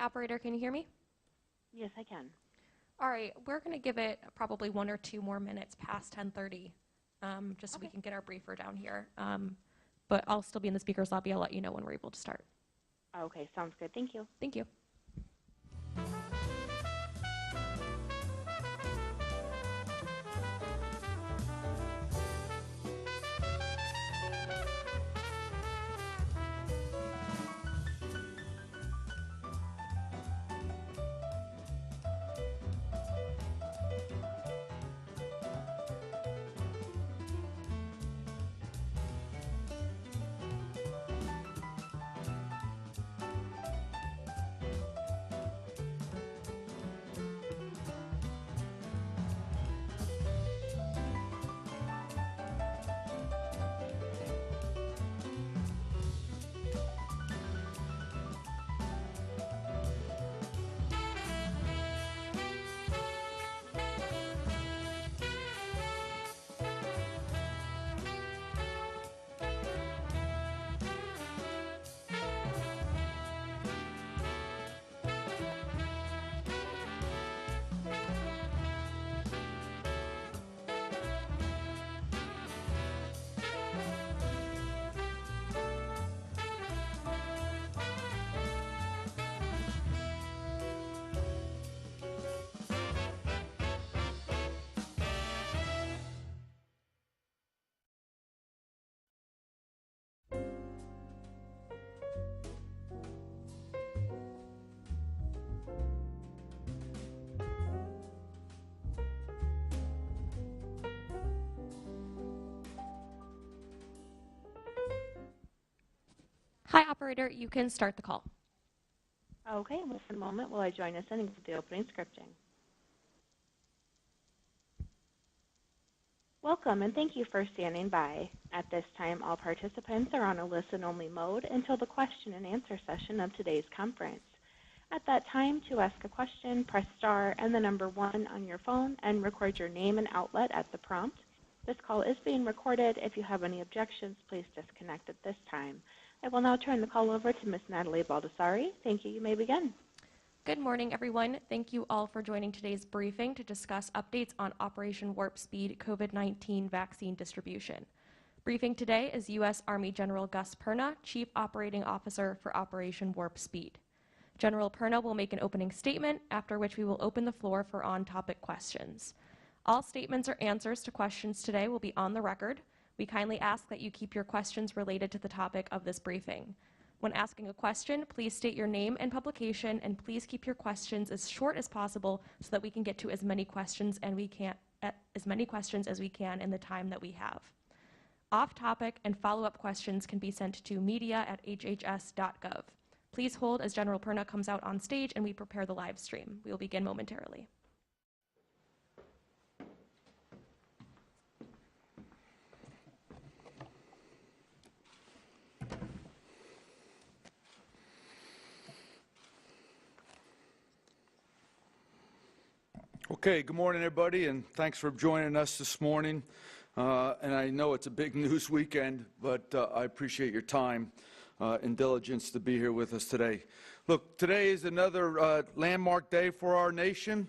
operator, can you hear me? Yes, I can. All right, we're going to give it probably 1 or 2 more minutes past 10:30, just so we can get our briefer down here. But I'll still be in the speaker's lobby. I'll let you know when we're able to start. Okay, sounds good. Thank you. Thank you. Hi, operator. You can start the call. Okay, just a moment while I join us in the opening scripting. Welcome, and thank you for standing by. At this time, all participants are on a listen-only mode until the question and answer session of today's conference. At that time, to ask a question, press star and the number 1 on your phone and record your name and outlet at the prompt. This call is being recorded. If you have any objections, please disconnect at this time. I will now turn the call over to Ms. Natalie Baldessari. Thank you. You may begin. Good morning, everyone. Thank you all for joining today's briefing to discuss updates on Operation Warp Speed COVID-19 vaccine distribution. Briefing today is U.S. Army General Gus Perna, Chief Operating Officer for Operation Warp Speed. General Perna will make an opening statement, after which we will open the floor for on-topic questions. All statements or answers to questions today will be on the record. We kindly ask that you keep your questions related to the topic of this briefing. When asking a question, please state your name and publication, and please keep your questions as short as possible so that we can get to as many questions as we can in the time that we have. Off-topic and follow-up questions can be sent to media@hhs.gov. Please hold as General Perna comes out on stage and we prepare the live stream. We will begin momentarily. Okay, good morning, everybody, and thanks for joining us this morning. And I know it's a big news weekend, but I appreciate your time and diligence to be here with us today. Look, today is another landmark day for our nation.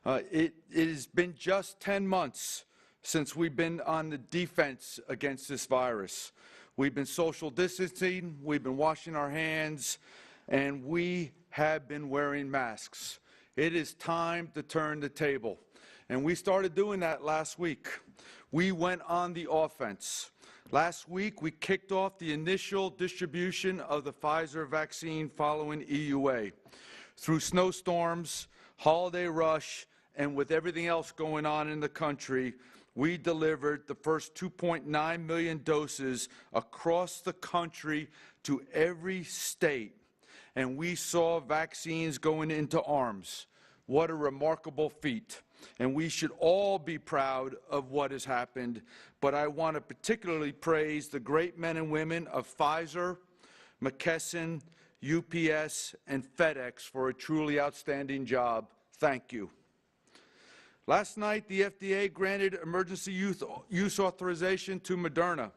It has been just 10 months since we've been on the defense against this virus. We've been social distancing, we've been washing our hands, and we have been wearing masks. It is time to turn the table. And we started doing that last week. We went on the offense. Last week, we kicked off the initial distribution of the Pfizer vaccine following EUA. Through snowstorms, holiday rush, and with everything else going on in the country, we delivered the first 2.9 million doses across the country to every state. And we saw vaccines going into arms. What a remarkable feat. And we should all be proud of what has happened. But I want to particularly praise the great men and women of Pfizer, McKesson, UPS, and FedEx for a truly outstanding job. Thank you. Last night, the FDA granted emergency use authorization to Moderna.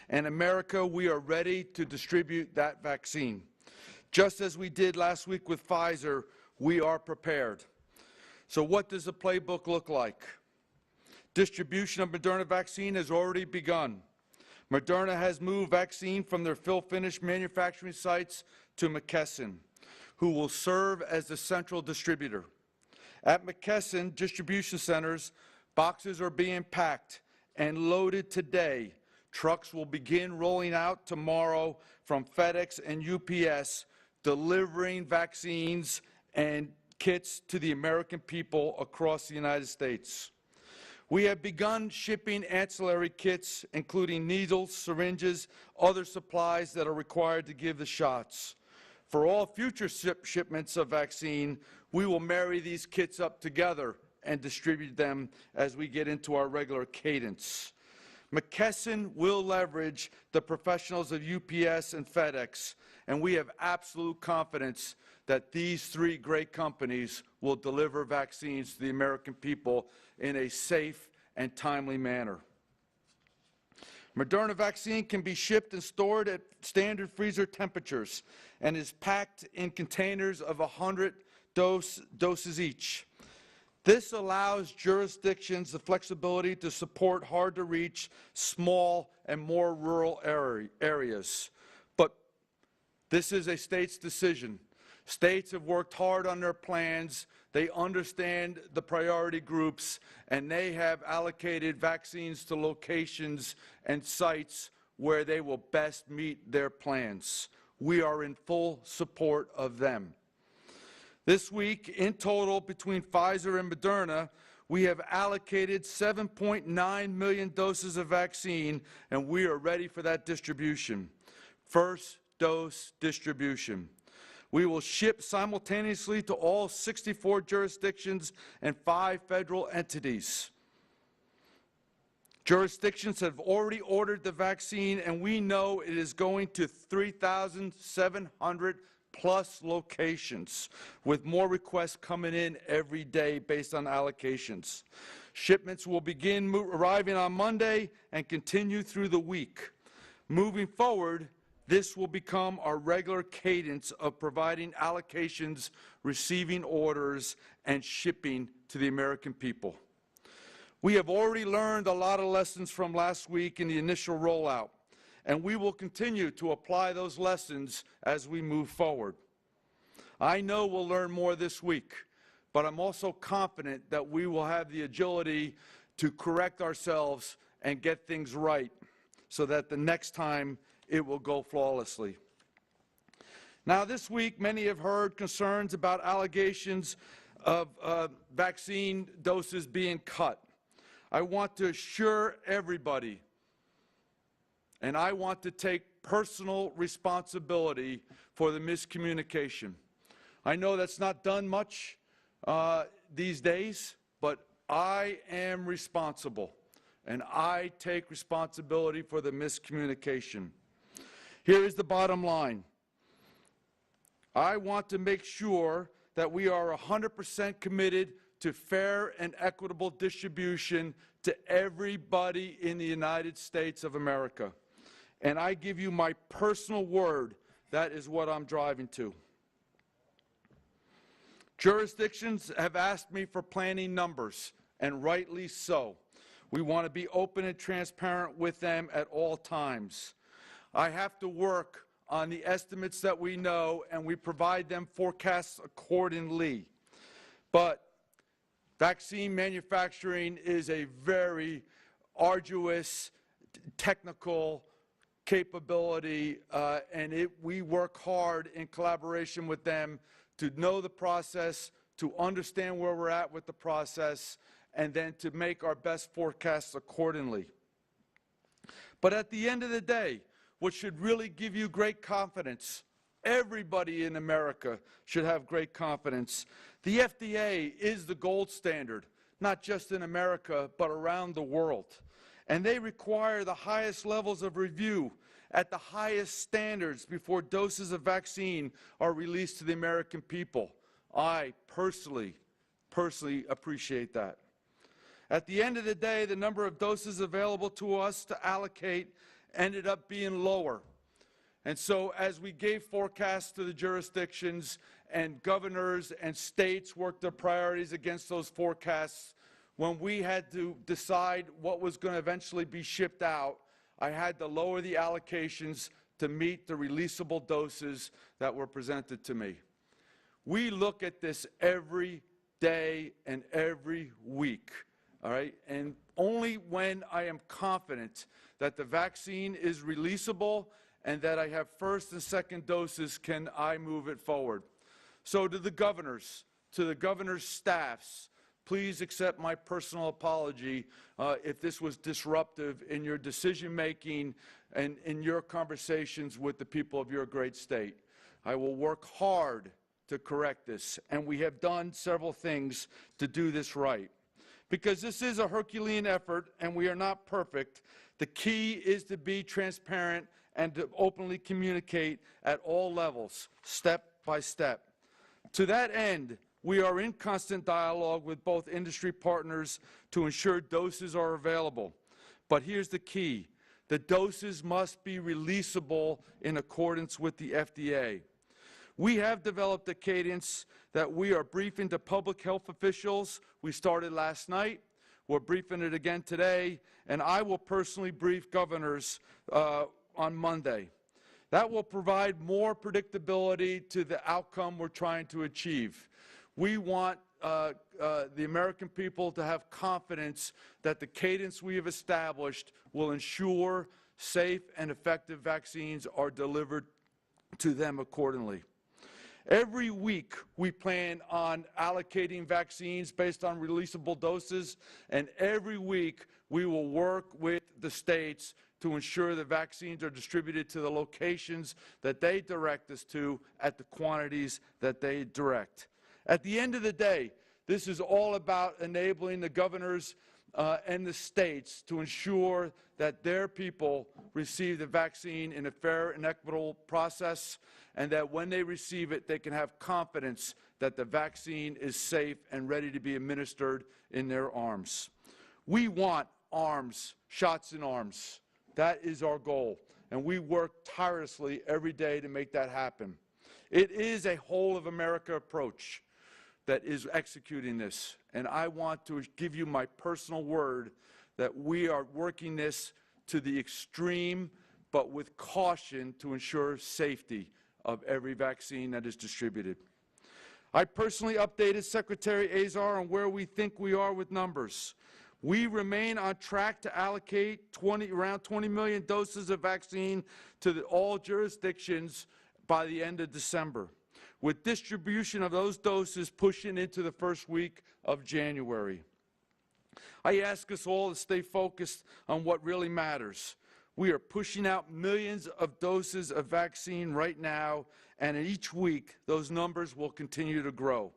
And America, we are ready to distribute that vaccine. Just as we did last week with Pfizer, we are prepared. So what does the playbook look like? Distribution of Moderna vaccine has already begun. Moderna has moved vaccine from their fill-finish manufacturing sites to McKesson, who will serve as the central distributor. At McKesson distribution centers, boxes are being packed and loaded today. Trucks will begin rolling out tomorrow from FedEx and UPS, delivering vaccines and kits to the American people across the United States. We have begun shipping ancillary kits, including needles, syringes, other supplies that are required to give the shots. For all future shipments of vaccine, we will marry these kits up together and distribute them as we get into our regular cadence. McKesson will leverage the professionals of UPS and FedEx, and we have absolute confidence that these three great companies will deliver vaccines to the American people in a safe and timely manner. Moderna vaccine can be shipped and stored at standard freezer temperatures and is packed in containers of 100 doses each. This allows jurisdictions the flexibility to support hard-to-reach, small, and more rural areas. But this is a state's decision. States have worked hard on their plans. They understand the priority groups, and they have allocated vaccines to locations and sites where they will best meet their plans. We are in full support of them. This week, in total, between Pfizer and Moderna, we have allocated 7.9 million doses of vaccine, and we are ready for that distribution. First dose distribution. We will ship simultaneously to all 64 jurisdictions and 5 federal entities. Jurisdictions have already ordered the vaccine, and we know it is going to 3,700 plus locations, with more requests coming in every day based on allocations. Shipments will begin arriving on Monday and continue through the week. Moving forward, this will become our regular cadence of providing allocations, receiving orders, and shipping to the American people. We have already learned a lot of lessons from last week in the initial rollout, and we will continue to apply those lessons as we move forward. I know we'll learn more this week, but I'm also confident that we will have the agility to correct ourselves and get things right so that the next time it will go flawlessly. Now, this week, many have heard concerns about allegations of vaccine doses being cut. I want to assure everybody, and I want to take personal responsibility for the miscommunication. I know that's not done much these days, but I am responsible, and I take responsibility for the miscommunication. Here is the bottom line. I want to make sure that we are 100% committed to fair and equitable distribution to everybody in the United States of America. And I give you my personal word, that is what I'm driving to. Jurisdictions have asked me for planning numbers, and rightly so. We want to be open and transparent with them at all times. I have to work on the estimates that we know, and we provide them forecasts accordingly. But vaccine manufacturing is a very arduous, technical capability, and we work hard in collaboration with them to know the process, to understand where we're at with the process, and then to make our best forecasts accordingly. But at the end of the day, what should really give you great confidence, everybody in America should have great confidence. The FDA is the gold standard, not just in America, but around the world. And they require the highest levels of review at the highest standards before doses of vaccine are released to the American people. I personally appreciate that. At the end of the day, the number of doses available to us to allocate ended up being lower. And so as we gave forecasts to the jurisdictions and governors and states worked their priorities against those forecasts, when we had to decide what was going to eventually be shipped out, I had to lower the allocations to meet the releasable doses that were presented to me. We look at this every day and every week, all right? And only when I am confident that the vaccine is releasable and that I have first and second doses can I move it forward. So to the governors, to the governors' staffs, please accept my personal apology if this was disruptive in your decision-making and in your conversations with the people of your great state. I will work hard to correct this, and we have done several things to do this right. Because this is a Herculean effort, and we are not perfect, the key is to be transparent and to openly communicate at all levels, step by step. To that end, we are in constant dialogue with both industry partners to ensure doses are available. But here's the key. The doses must be releasable in accordance with the FDA. We have developed a cadence that we are briefing to public health officials. We started last night. We're briefing it again today. And I will personally brief governors on Monday. That will provide more predictability to the outcome we're trying to achieve. We want the American people to have confidence that the cadence we have established will ensure safe and effective vaccines are delivered to them accordingly. Every week, we plan on allocating vaccines based on releasable doses, and every week, we will work with the states to ensure the vaccines are distributed to the locations that they direct us to at the quantities that they direct. At the end of the day, this is all about enabling the governors and the states to ensure that their people receive the vaccine in a fair and equitable process, and that when they receive it, they can have confidence that the vaccine is safe and ready to be administered in their arms. We want arms, shots in arms. That is our goal, and we work tirelessly every day to make that happen. It is a whole of America approach that is executing this, and I want to give you my personal word that we are working this to the extreme, but with caution to ensure safety of every vaccine that is distributed. I personally updated Secretary Azar on where we think we are with numbers. We remain on track to allocate around 20 million doses of vaccine to all jurisdictions by the end of December, with distribution of those doses pushing into the first week of January. I ask us all to stay focused on what really matters. We are pushing out millions of doses of vaccine right now, and each week those numbers will continue to grow.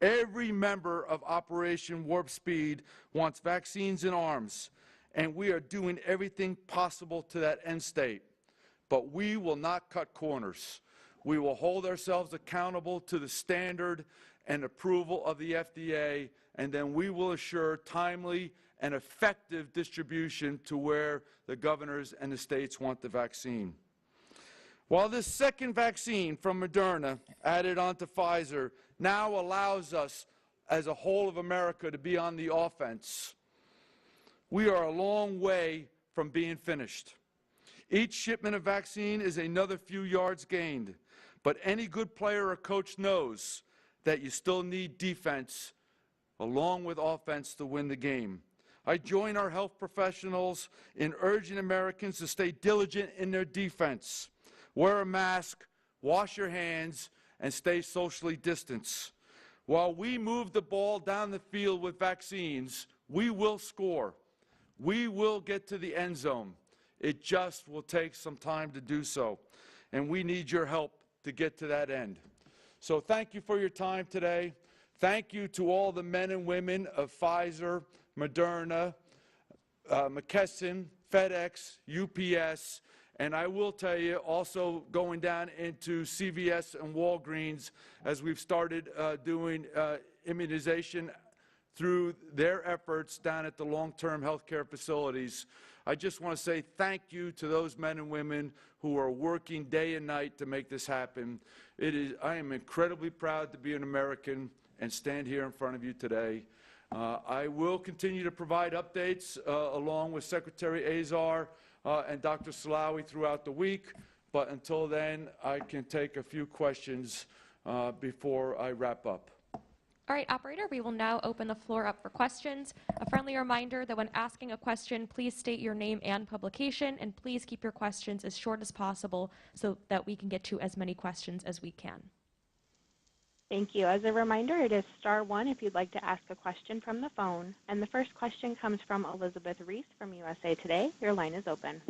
Every member of Operation Warp Speed wants vaccines in arms, and we are doing everything possible to that end state. But we will not cut corners. We will hold ourselves accountable to the standard and approval of the FDA, and then we will assure timely and effective distribution to where the governors and the states want the vaccine. While this second vaccine from Moderna, added onto Pfizer, now allows us as a whole of America to be on the offense, we are a long way from being finished. Each shipment of vaccine is another few yards gained, but any good player or coach knows that you still need defense along with offense to win the game. I join our health professionals in urging Americans to stay diligent in their defense. Wear a mask, wash your hands, and stay socially distanced. While we move the ball down the field with vaccines, we will score. We will get to the end zone. It just will take some time to do so, and we need your help to get to that end. So thank you for your time today. Thank you to all the men and women of Pfizer, Moderna, McKesson, FedEx, UPS, and I will tell you, also going down into CVS and Walgreens, as we've started doing immunization through their efforts down at the long-term healthcare facilities. I just want to say thank you to those men and women who are working day and night to make this happen. I am incredibly proud to be an American and stand here in front of you today. I will continue to provide updates along with Secretary Azar and Dr. Salawi throughout the week, but until then, I can take a few questions before I wrap up. All right, operator, we will now open the floor up for questions. A friendly reminder that when asking a question, please state your name and publication, and please keep your questions as short as possible so that we can get to as many questions as we can. Thank you. As a reminder, it is *1 if you'd like to ask a question from the phone. And the first question comes from Elizabeth Reese from USA Today. Your line is open.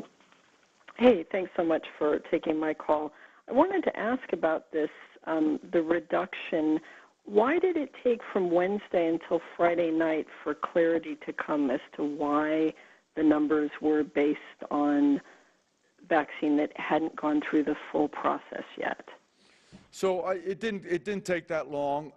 Hey, thanks so much for taking my call. I wanted to ask about this, the reduction. Why did it take from Wednesday until Friday night for clarity to come as to why the numbers were based on vaccine that hadn't gone through the full process yet? So it didn't take that long.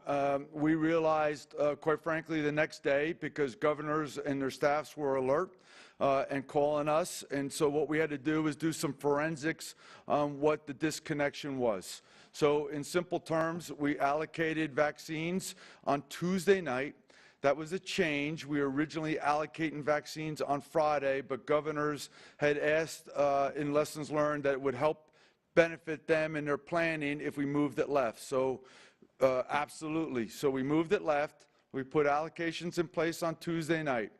We realized, quite frankly, the next day, because governors and their staffs were alert and calling us. And so what we had to do was do some forensics on what the disconnection was. So in simple terms, we allocated vaccines on Tuesday night. That was a change. We were originally allocating vaccines on Friday, but governors had asked in lessons learned that it would help benefit them in their planning if we moved it left. So absolutely. So we moved it left. We put allocations in place on Tuesday night.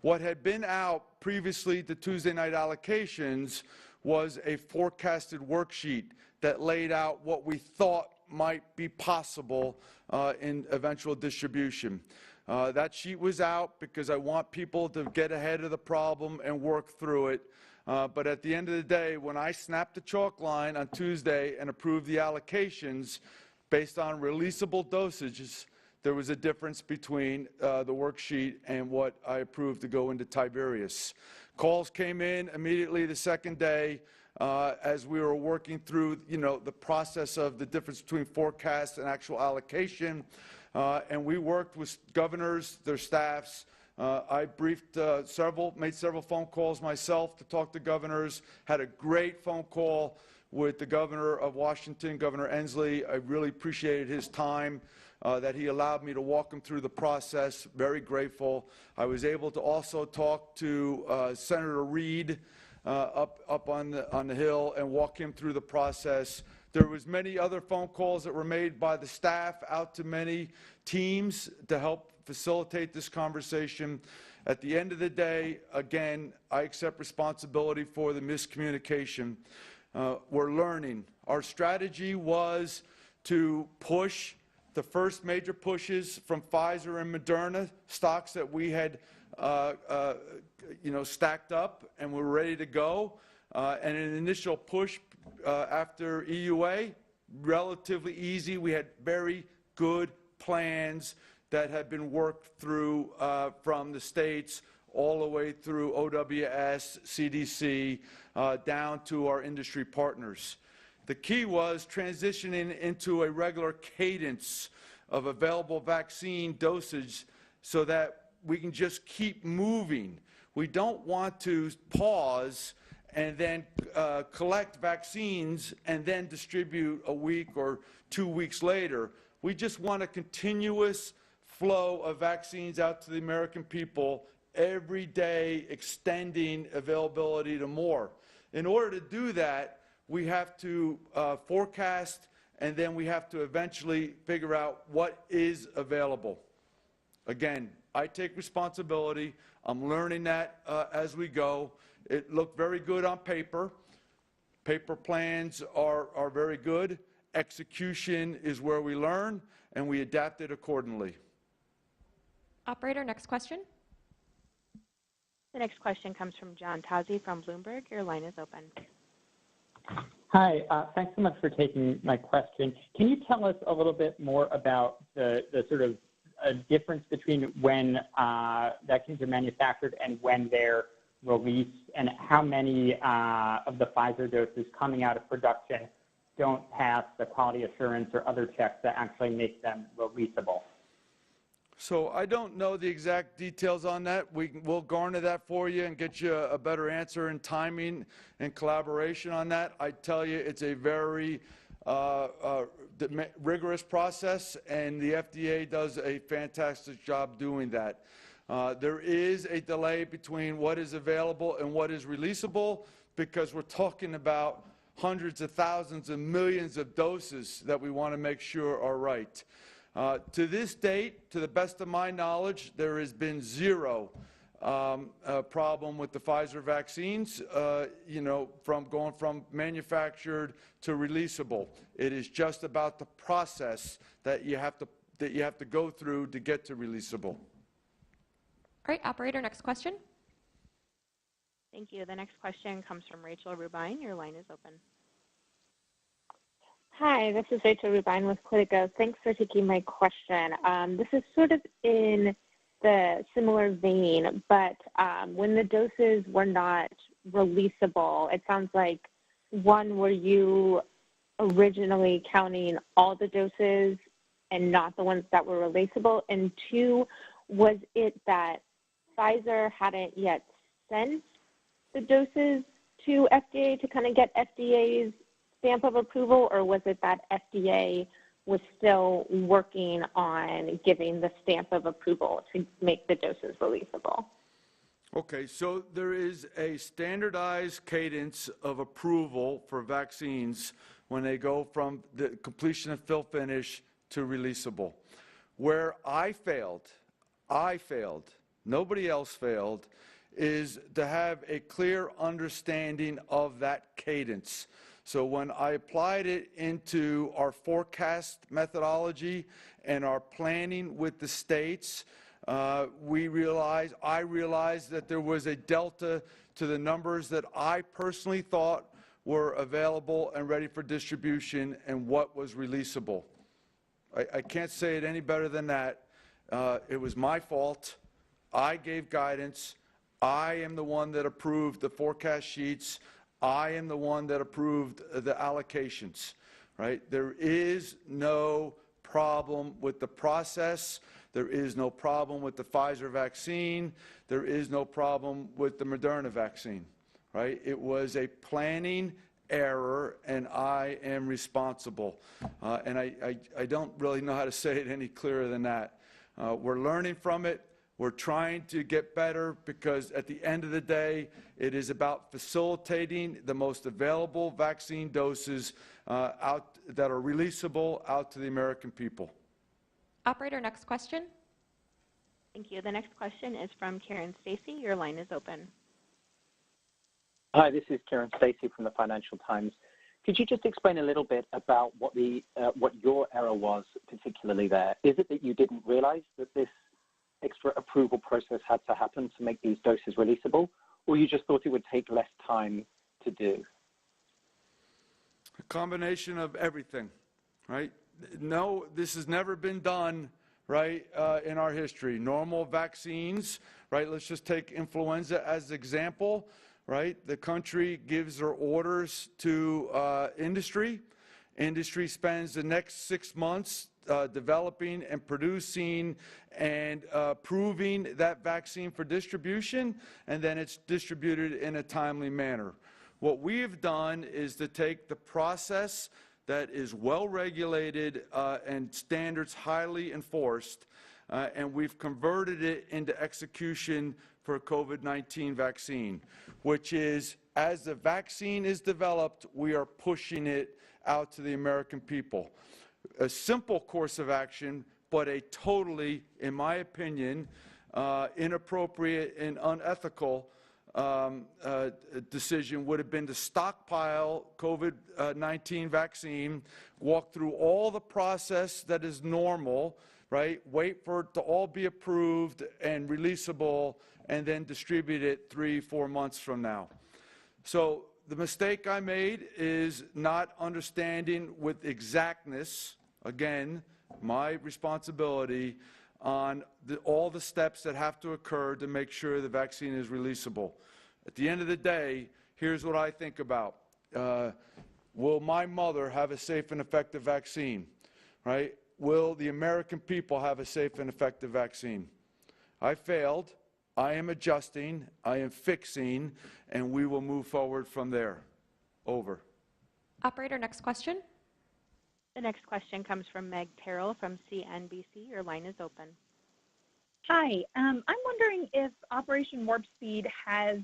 What had been out previously to Tuesday night allocations was a forecasted worksheet that laid out what we thought might be possible in eventual distribution. That sheet was out because I want people to get ahead of the problem and work through it. But at the end of the day, when I snapped the chalk line on Tuesday and approved the allocations based on releasable dosages, there was a difference between the worksheet and what I approved to go into Tiberius. Calls came in immediately the second day as we were working through, the process of the difference between forecast and actual allocation. And we worked with governors, their staffs. I briefed made several phone calls myself to talk to governors, had a great phone call with the governor of Washington, Governor Inslee. I really appreciated his time that he allowed me to walk him through the process. Very grateful. I was able to also talk to Senator Reid up on the Hill and walk him through the process. There was many other phone calls that were made by the staff out to many teams to help facilitate this conversation. At the end of the day, again, I accept responsibility for the miscommunication. We're learning. Our strategy was to push the first major pushes from Pfizer and Moderna, stocks that we had stacked up and were ready to go. And an initial push after EUA, relatively easy. We had very good plans that had been worked through from the states all the way through OWS, CDC, down to our industry partners. The key was transitioning into a regular cadence of available vaccine dosage so that we can just keep moving. We don't want to pause and then collect vaccines and then distribute a week or 2 weeks later. We just want a continuous flow of vaccines out to the American people every day, extending availability to more. In order to do that, we have to forecast, and then we have to eventually figure out what is available. Again, I take responsibility. I'm learning that as we go. It looked very good on paper. Paper plans are very good. Execution is where we learn, and we adapt it accordingly. Operator, next question. The next question comes from John Tazzi from Bloomberg. Your line is open. Hi, thanks so much for taking my question. Can you tell us a little bit more about the sort of difference between when vaccines are manufactured and when they're released, and how many of the Pfizer doses coming out of production don't pass the quality assurance or other checks that actually make them releasable? So I don't know the exact details on that. We'll garner that for you and get you a better answer in timing and collaboration on that. I tell you, it's a very rigorous process, and the FDA does a fantastic job doing that. There is a delay between what is available and what is releasable because we're talking about hundreds of thousands and millions of doses that we want to make sure are right. To this date, to the best of my knowledge, there has been zero problem with the Pfizer vaccines, from going from manufactured to releasable. It is just about the process that you have to go through to get to releasable. All right, operator, next question. Thank you. The next question comes from Rachel Rubine. Your line is open. Hi, this is Rachel Rubine with Politico. Thanks for taking my question. This is sort of in the similar vein, but when the doses were not releasable, it sounds like, one, were you originally counting all the doses and not the ones that were releasable? And two, was it that Pfizer hadn't yet sent the doses to FDA to kind of get FDA's stamp of approval, or was it that FDA was still working on giving the stamp of approval to make the doses releasable? Okay, so there is a standardized cadence of approval for vaccines when they go from the completion of fill finish to releasable. Where I failed, nobody else failed, is to have a clear understanding of that cadence. So when I applied it into our forecast methodology and our planning with the states, I realized that there was a delta to the numbers that I personally thought were available and ready for distribution and what was releasable. I can't say it any better than that. It was my fault. I gave guidance. I am the one that approved the forecast sheets. I am the one that approved the allocations, right? There is no problem with the process. There is no problem with the Pfizer vaccine. There is no problem with the Moderna vaccine, right? It was a planning error, and I am responsible. And I don't really know how to say it any clearer than that. We're learning from it. We're trying to get better because at the end of the day, it is about facilitating the most available vaccine doses out that are releasable out to the American people. Operator, next question. Thank you. The next question is from Karen Stacy. Your line is open. Hi, this is Karen Stacy from the Financial Times. Could you just explain a little bit about what your error was, particularly there? Is it that you didn't realize that this extra approval process had to happen to make these doses releasable, or you just thought it would take less time to do? A combination of everything, right? No, this has never been done, right, in our history. Normal vaccines, right? Let's just take influenza as an example, right? The country gives their orders to industry. Industry spends the next 6 months developing and producing and proving that vaccine for distribution, and then it's distributed in a timely manner. What we have done is to take the process that is well regulated and standards highly enforced, and we've converted it into execution for a COVID-19 vaccine, which is, as the vaccine is developed, we are pushing it out to the American people. A simple course of action, but a totally, in my opinion, inappropriate and unethical decision would have been to stockpile COVID-19 vaccine, walk through all the process that is normal, right? Wait for it to all be approved and releasable, and then distribute it 3-4 months from now. So the mistake I made is not understanding with exactness, again, my responsibility, on all the steps that have to occur to make sure the vaccine is releasable. At the end of the day, here's what I think about. Will my mother have a safe and effective vaccine, right? will the American people have a safe and effective vaccine? I failed. I am adjusting. I am fixing, and we will move forward from there. Over. Operator, next question. The next question comes from Meg Terrell from CNBC. Your line is open. Hi. I'm wondering if Operation Warp Speed has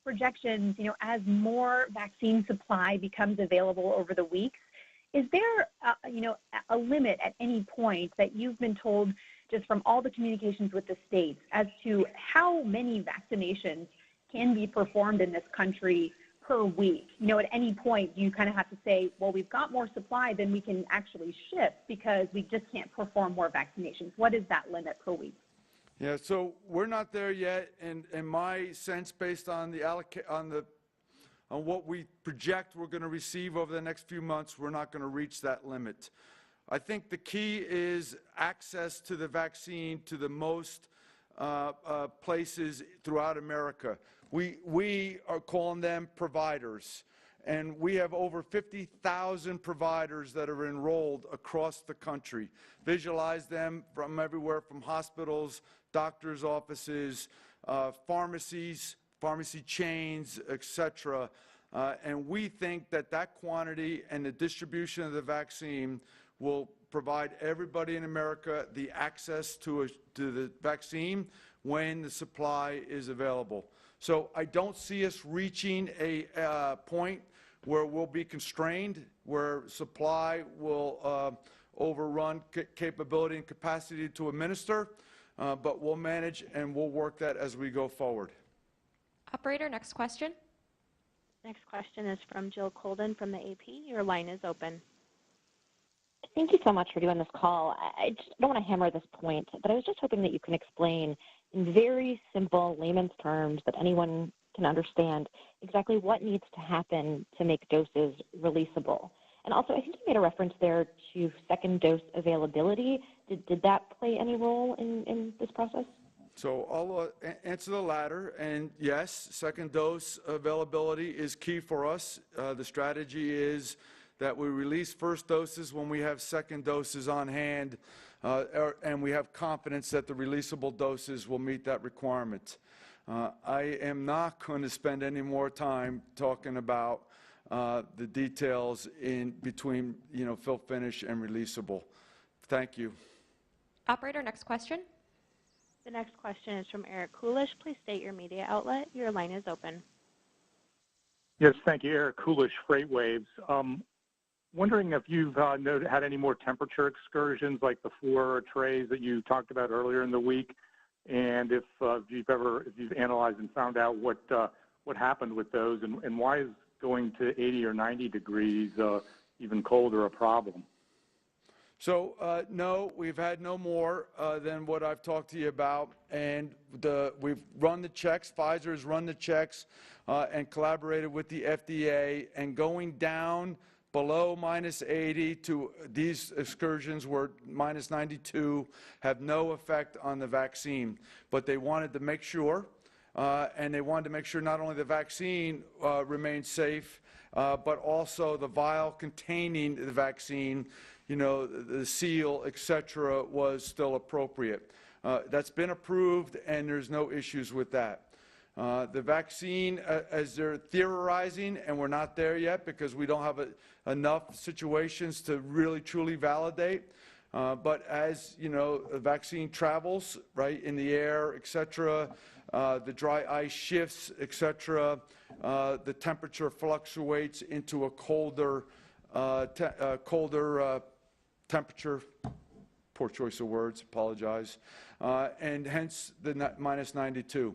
projections, as more vaccine supply becomes available over the weeks. Is there, a limit at any point that you've been told just from all the communications with the states as to how many vaccinations can be performed in this country per week? At any point, you kind of have to say, well, we've got more supply than we can actually ship because we just can't perform more vaccinations. What is that limit per week? Yeah, so we're not there yet, and my sense, based on on what we project we're going to receive over the next few months, we're not going to reach that limit. I think the key is access to the vaccine to the most places throughout America. We are calling them providers, and we have over 50,000 providers that are enrolled across the country. Visualize them from everywhere, from hospitals, doctors' offices, pharmacies, pharmacy chains, etc. And we think that that quantity and the distribution of the vaccine will provide everybody in America the access to the vaccine when the supply is available. So I don't see us reaching a point where we'll be constrained, where supply will overrun capability and capacity to administer, but we'll manage and we'll work that as we go forward. Operator, next question. Next question is from Jill Colden from the AP. Your line is open. Thank you so much for doing this call. I just don't want to hammer this point, but I was just hoping that you can explain in very simple layman's terms that anyone can understand exactly what needs to happen to make doses releasable. And also, I think you made a reference there to second dose availability. Did that play any role in this process? So I'll answer the latter, and yes, second dose availability is key for us. The strategy is that we release first doses when we have second doses on hand, and we have confidence that the releasable doses will meet that requirement. I am not going to spend any more time talking about the details in between, fill finish and releasable. Thank you. Operator, next question. The next question is from Eric Coolish. Please state your media outlet. Your line is open. Yes, thank you. Eric Coolish, FreightWaves. Wondering if you've had any more temperature excursions like the 4 trays that you talked about earlier in the week, and if you've analyzed and found out what happened with those, and why is going to 80 or 90 degrees even colder a problem? So, no, we've had no more than what I've talked to you about, and we've run the checks. Pfizer has run the checks and collaborated with the FDA, and going down below -80 to these excursions where -92 have no effect on the vaccine. But they wanted to make sure, and they wanted to make sure not only the vaccine remained safe, but also the vial containing the vaccine, the seal, etc., was still appropriate. That's been approved, and there's no issues with that. The vaccine, as they're theorizing, and we're not there yet because we don't have enough situations to really truly validate, but as the vaccine travels, right, in the air, etc., the dry ice shifts, etc., the temperature fluctuates into a colder temperature, poor choice of words, apologize, and hence the -92.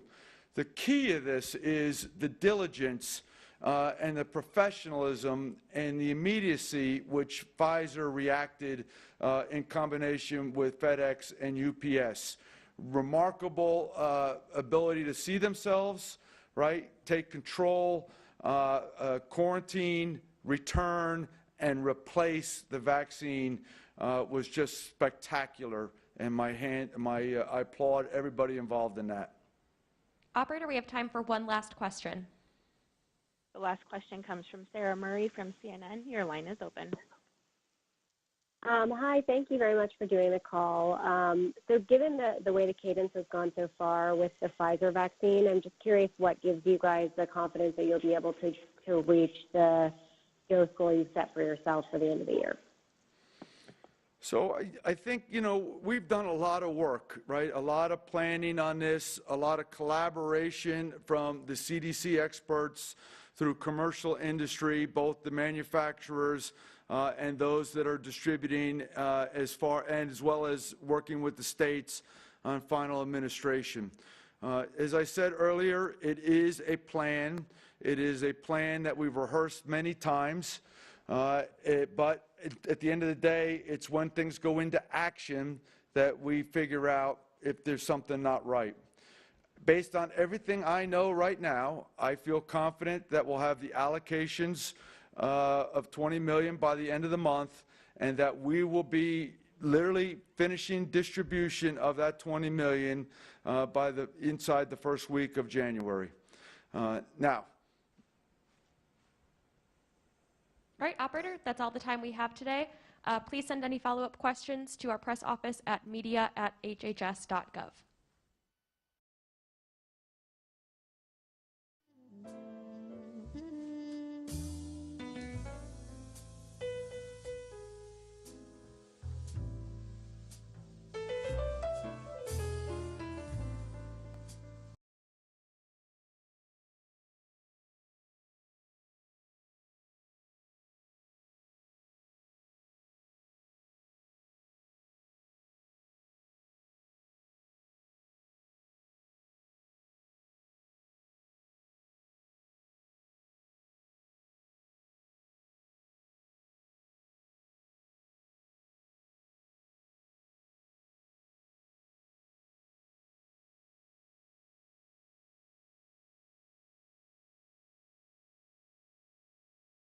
The key of this is the diligence and the professionalism and the immediacy which Pfizer reacted in combination with FedEx and UPS. Remarkable ability to see themselves, right, take control, quarantine, return, and replace the vaccine was just spectacular, and I applaud everybody involved in that. Operator, we have time for one last question. The last question comes from Sarah Murray from CNN. Your line is open. Hi, thank you very much for doing the call. So given the way the cadence has gone so far with the Pfizer vaccine, I'm just curious what gives you guys the confidence that you'll be able to reach the dose goal you set for yourself for the end of the year. So I think, we've done a lot of work, right? A lot of planning on this, a lot of collaboration from the CDC experts through commercial industry, both the manufacturers and those that are distributing as well as working with the states on final administration. As I said earlier, it is a plan. It is a plan that we've rehearsed many times, but at the end of the day, it's when things go into action that we figure out if there's something not right. Based on everything I know right now, I feel confident that we'll have the allocations of $20 million by the end of the month, and that we will be literally finishing distribution of that $20 million inside the first week of January. Now. All right, operator, that's all the time we have today. Please send any follow-up questions to our press office at media@hhs.gov.